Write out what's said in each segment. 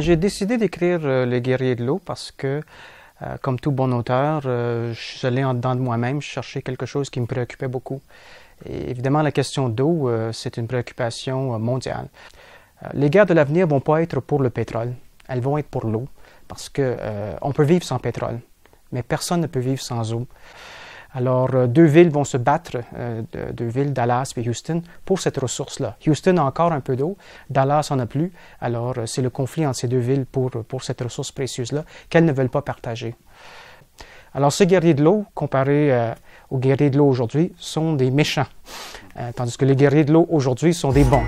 J'ai décidé d'écrire Les Guerriers de l'eau parce que, comme tout bon auteur, je suis allé en dedans de moi-même chercher quelque chose qui me préoccupait beaucoup. Et évidemment, la question d'eau, c'est une préoccupation mondiale. Les guerres de l'avenir ne vont pas être pour le pétrole, elles vont être pour l'eau, parce qu'on peut vivre sans pétrole, mais personne ne peut vivre sans eau. Alors, deux villes vont se battre, deux villes, Dallas et Houston, pour cette ressource-là. Houston a encore un peu d'eau, Dallas en a plus. Alors, c'est le conflit entre ces deux villes pour cette ressource précieuse-là qu'elles ne veulent pas partager. Alors, ces guerriers de l'eau, comparés aux guerriers de l'eau aujourd'hui, sont des méchants, tandis que les guerriers de l'eau aujourd'hui sont des bons.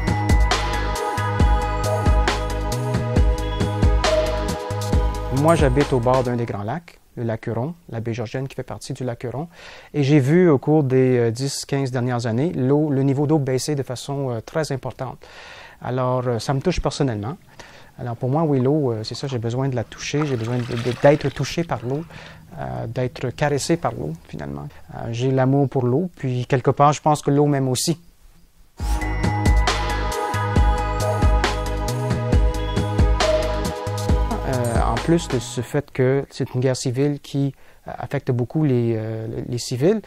Moi, j'habite au bord d'un des grands lacs, le lac Huron, la baie Georgienne qui fait partie du lac Huron. Et j'ai vu au cours des 10-15 dernières années le niveau d'eau baisser de façon très importante. Alors, ça me touche personnellement. Alors, pour moi, oui, l'eau, c'est ça, j'ai besoin de la toucher, j'ai besoin d'être touché par l'eau, d'être caressé par l'eau, finalement. J'ai l'amour pour l'eau, puis quelque part, je pense que l'eau m'aime aussi. En plus de ce fait que c'est une guerre civile qui affecte beaucoup les civils,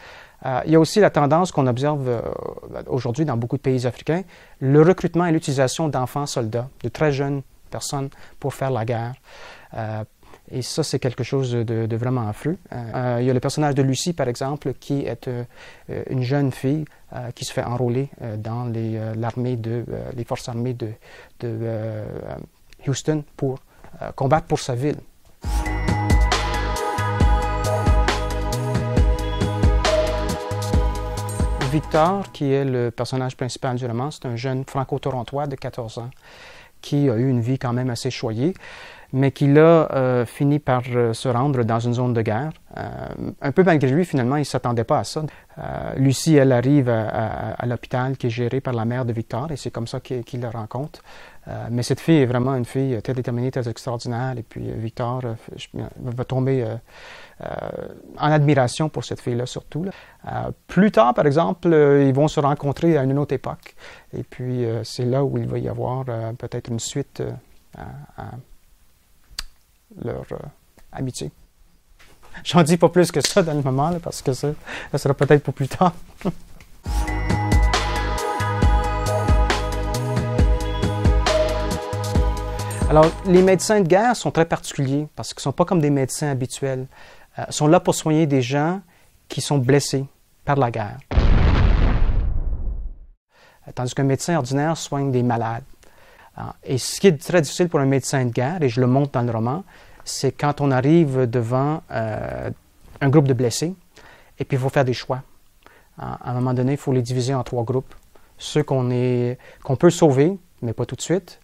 il y a aussi la tendance qu'on observe aujourd'hui dans beaucoup de pays africains, le recrutement et l'utilisation d'enfants soldats, de très jeunes personnes pour faire la guerre. Et ça, c'est quelque chose de vraiment affreux. Il y a le personnage de Lucie, par exemple, qui est une jeune fille qui se fait enrôler dans les forces armées de Houston pour combattre pour sa ville. Victor, qui est le personnage principal du roman, c'est un jeune franco-torontois de 14 ans qui a eu une vie quand même assez choyée, mais qui là finit par se rendre dans une zone de guerre. Un peu malgré lui, finalement, il ne s'attendait pas à ça. Lucie, elle arrive à l'hôpital qui est géré par la mère de Victor, et c'est comme ça qu'il la rencontre. Mais cette fille est vraiment une fille très déterminée, très extraordinaire, et puis Victor va tomber en admiration pour cette fille-là, surtout. Plus tard, par exemple, ils vont se rencontrer à une autre époque, et puis c'est là où il va y avoir peut-être une suite à leur amitié. J'en dis pas plus que ça dans le moment, là, parce que ça sera peut-être pour plus tard. Alors, les médecins de guerre sont très particuliers parce qu'ils ne sont pas comme des médecins habituels. Ils sont là pour soigner des gens qui sont blessés par la guerre. Tandis qu'un médecin ordinaire soigne des malades. Et ce qui est très difficile pour un médecin de guerre, et je le montre dans le roman, c'est quand on arrive devant un groupe de blessés, et puis il faut faire des choix. À un moment donné, il faut les diviser en 3 groupes. Ceux qu'on peut sauver, mais pas tout de suite.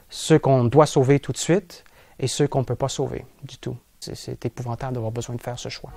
Ceux qu'on doit sauver tout de suite, et ceux qu'on ne peut pas sauver du tout. C'est épouvantable d'avoir besoin de faire ce choix.